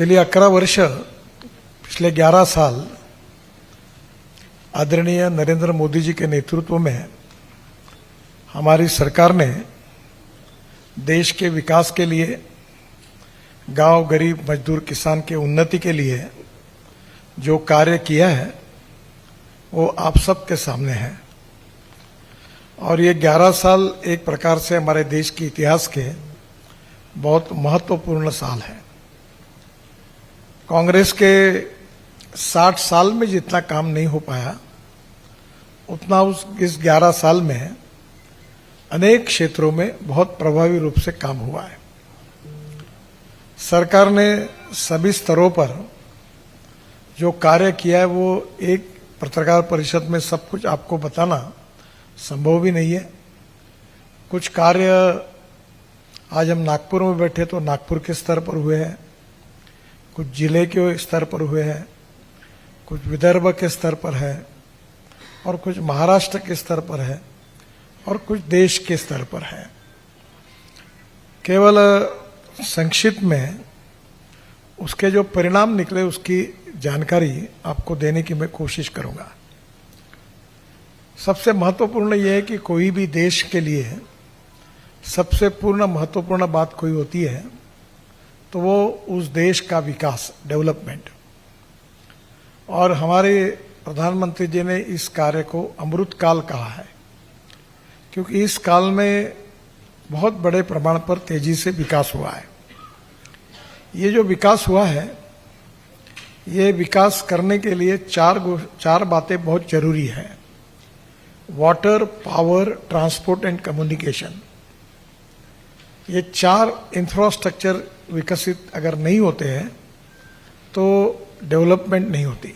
गेली 11 वर्ष, पिछले 11 साल आदरणीय नरेंद्र मोदी जी के नेतृत्व में हमारी सरकार ने देश के विकास के लिए, गांव, गरीब, मजदूर, किसान के उन्नति के लिए जो कार्य किया है वो आप सबके सामने है। और ये 11 साल एक प्रकार से हमारे देश के इतिहास के बहुत महत्वपूर्ण साल है। कांग्रेस के 60 साल में जितना काम नहीं हो पाया, उतना इस 11 साल में अनेक क्षेत्रों में बहुत प्रभावी रूप से काम हुआ है। सरकार ने सभी स्तरों पर जो कार्य किया है वो एक पत्रकार परिषद में सब कुछ आपको बताना संभव भी नहीं है। कुछ कार्य आज हम नागपुर में बैठे तो नागपुर के स्तर पर हुए हैं, कुछ जिले के स्तर पर हुए हैं, कुछ विदर्भ के स्तर पर है, और कुछ महाराष्ट्र के स्तर पर है, और कुछ देश के स्तर पर है। केवल संक्षिप्त में उसके जो परिणाम निकले उसकी जानकारी आपको देने की मैं कोशिश करूंगा। सबसे महत्वपूर्ण यह है कि कोई भी देश के लिए सबसे पूर्ण महत्वपूर्ण बात कोई होती है तो वो उस देश का विकास, डेवलपमेंट। और हमारे प्रधानमंत्री जी ने इस कार्य को अमृत काल कहा है, क्योंकि इस काल में बहुत बड़े प्रमाण पर तेजी से विकास हुआ है। ये जो विकास हुआ है, ये विकास करने के लिए चार बातें बहुत जरूरी है। Water, power, transport and communication. ये 4 इंफ्रास्ट्रक्चर विकसित अगर नहीं होते हैं तो डेवलपमेंट नहीं होती।